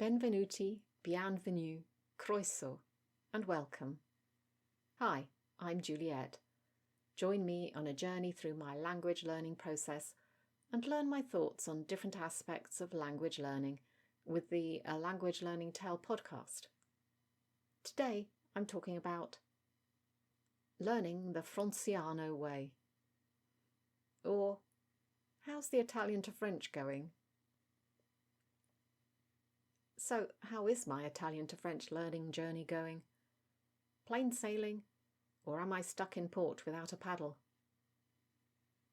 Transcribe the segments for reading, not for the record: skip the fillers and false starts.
Benvenuti, bienvenue, croeso, and welcome. Hi, I'm Juliet. Join me on a journey through my language learning process and learn my thoughts on different aspects of language learning with the A Language Learning Tale podcast. Today, I'm talking about learning the Françiano Way. Or, how's the Italian to French going? So, how is my Italian to French learning journey going? Plain sailing, or am I stuck in port without a paddle?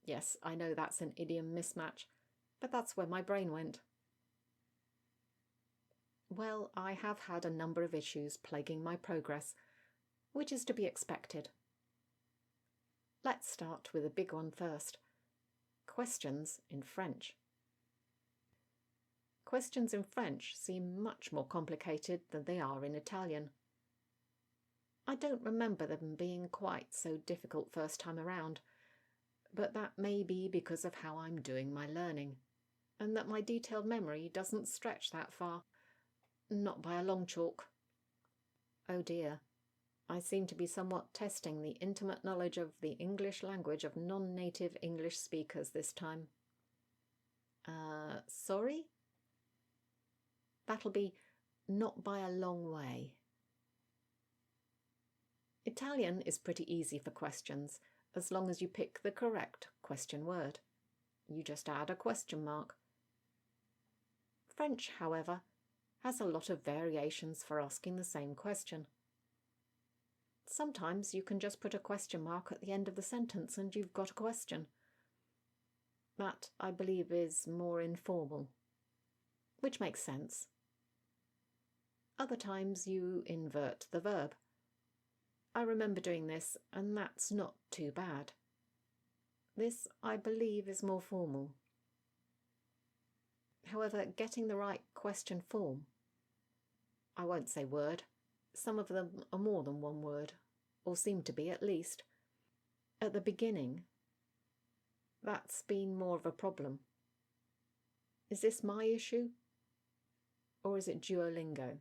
Yes, I know that's an idiom mismatch, but that's where my brain went. Well, I have had a number of issues plaguing my progress, which is to be expected. Let's start with a big one first. Questions in French. Questions in French seem much more complicated than they are in Italian. I don't remember them being quite so difficult first time around, but that may be because of how I'm doing my learning, and that my detailed memory doesn't stretch that far. Not by a long chalk. Oh dear, I seem to be somewhat testing the intimate knowledge of the English language of non-native English speakers this time. Sorry? That'll be not by a long way. Italian is pretty easy for questions, as long as you pick the correct question word. You just add a question mark. French, however, has a lot of variations for asking the same question. Sometimes you can just put a question mark at the end of the sentence and you've got a question. That, I believe, is more informal, which makes sense. Other times you invert the verb. I remember doing this, and that's not too bad. This, I believe, is more formal. However, getting the right question form, I won't say word, some of them are more than one word, or seem to be at least, at the beginning, that's been more of a problem. Is this my issue? Or is it Duolingo?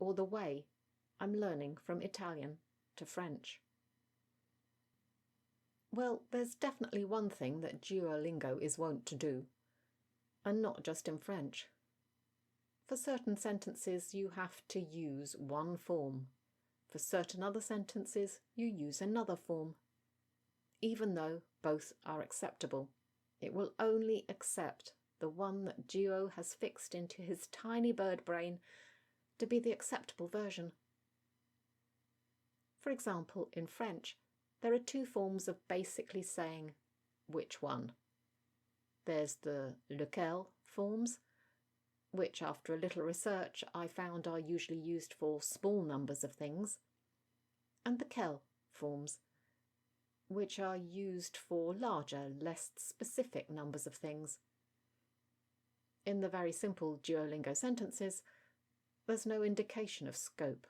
Or the way I'm learning from Italian to French? Well, there's definitely one thing that Duolingo is wont to do, and not just in French. For certain sentences, you have to use one form. For certain other sentences, you use another form. Even though both are acceptable, it will only accept the one that Duo has fixed into his tiny bird brain to be the acceptable version. For example, in French, there are two forms of basically saying which one. There's the lequel forms, which after a little research I found are usually used for small numbers of things, and the quel forms, which are used for larger, less specific numbers of things. In the very simple Duolingo sentences, there's no indication of scope,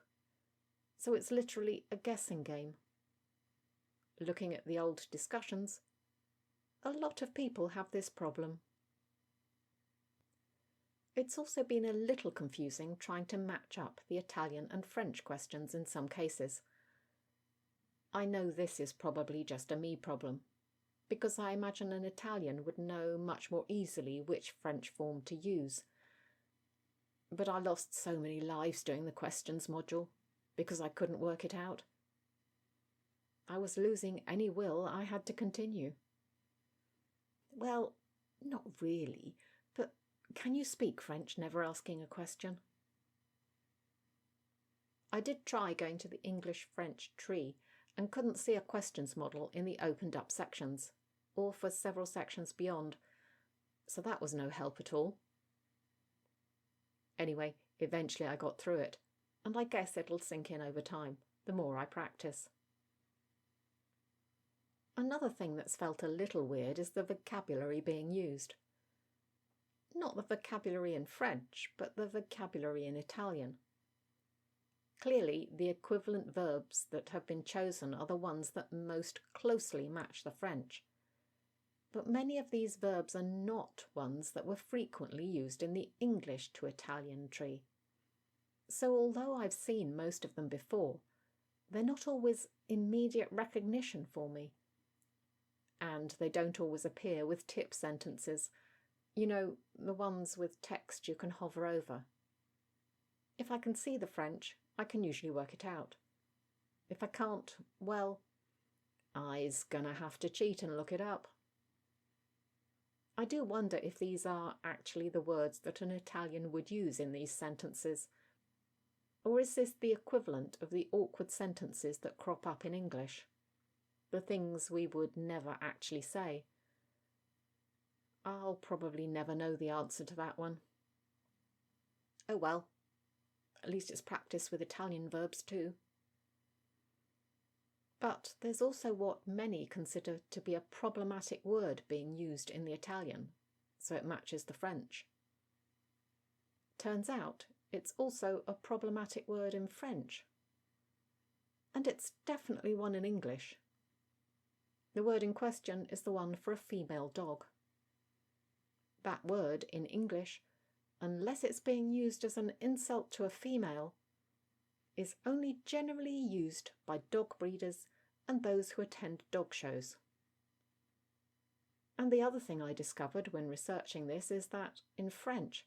so it's literally a guessing game. Looking at the old discussions, a lot of people have this problem. It's also been a little confusing trying to match up the Italian and French questions in some cases. I know this is probably just a me problem, because I imagine an Italian would know much more easily which French form to use. But I lost so many lives doing the questions module, because I couldn't work it out. I was losing any will I had to continue. Well, not really, but can you speak French never asking a question? I did try going to the English-French tree and couldn't see a questions model in the opened up sections, or for several sections beyond, so that was no help at all. Anyway, eventually I got through it, and I guess it'll sink in over time, the more I practice. Another thing that's felt a little weird is the vocabulary being used. Not the vocabulary in French, but the vocabulary in Italian. Clearly, the equivalent verbs that have been chosen are the ones that most closely match the French. but many of these verbs are not ones that were frequently used in the English to Italian tree. So although I've seen most of them before, they're not always immediate recognition for me. And they don't always appear with tip sentences, you know, the ones with text you can hover over. If I can see the French, I can usually work it out. If I can't, well, I's gonna have to cheat and look it up. I do wonder if these are actually the words that an Italian would use in these sentences, or is this the equivalent of the awkward sentences that crop up in English? The things we would never actually say. I'll probably never know the answer to that one. Oh well, at least it's practice with Italian verbs too. But there's also what many consider to be a problematic word being used in the Italian, so it matches the French. Turns out it's also a problematic word in French. And it's definitely one in English. The word in question is the one for a female dog. That word in English, unless it's being used as an insult to a female, is only generally used by dog breeders and those who attend dog shows. And the other thing I discovered when researching this is that, in French,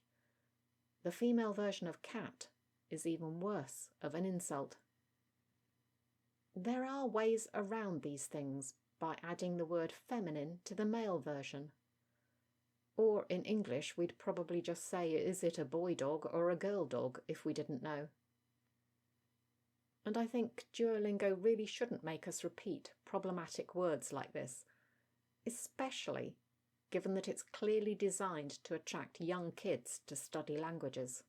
the female version of cat is even worse of an insult. There are ways around these things by adding the word feminine to the male version. Or in English, we'd probably just say, is it a boy dog or a girl dog, if we didn't know. And I think Duolingo really shouldn't make us repeat problematic words like this, especially given that it's clearly designed to attract young kids to study languages.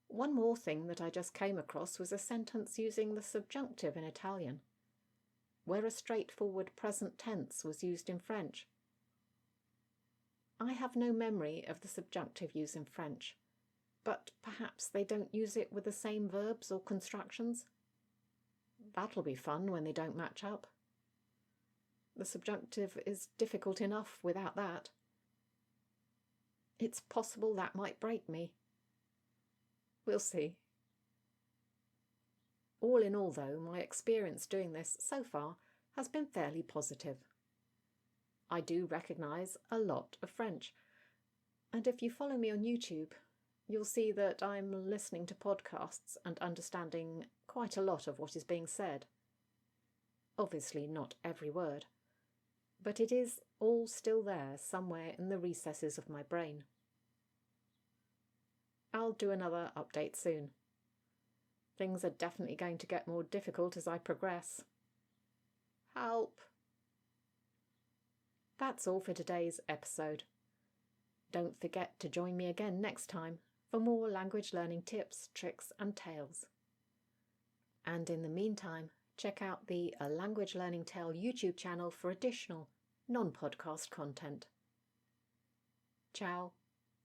One more thing that I just came across was a sentence using the subjunctive in Italian, where a straightforward present tense was used in French. I have no memory of the subjunctive use in French, but perhaps they don't use it with the same verbs or constructions? That'll be fun when they don't match up. The subjunctive is difficult enough without that. It's possible that might break me. We'll see. All in all, though, my experience doing this so far has been fairly positive. I do recognise a lot of French, and if you follow me on YouTube, you'll see that I'm listening to podcasts and understanding quite a lot of what is being said. Obviously not every word, but it is all still there somewhere in the recesses of my brain. I'll do another update soon. Things are definitely going to get more difficult as I progress. Help! That's all for today's episode. Don't forget to join me again next time for more language learning tips, tricks and tales. And in the meantime, check out the A Language Learning Tale YouTube channel for additional non-podcast content. Ciao,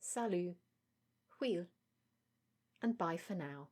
salut, huil, and bye for now.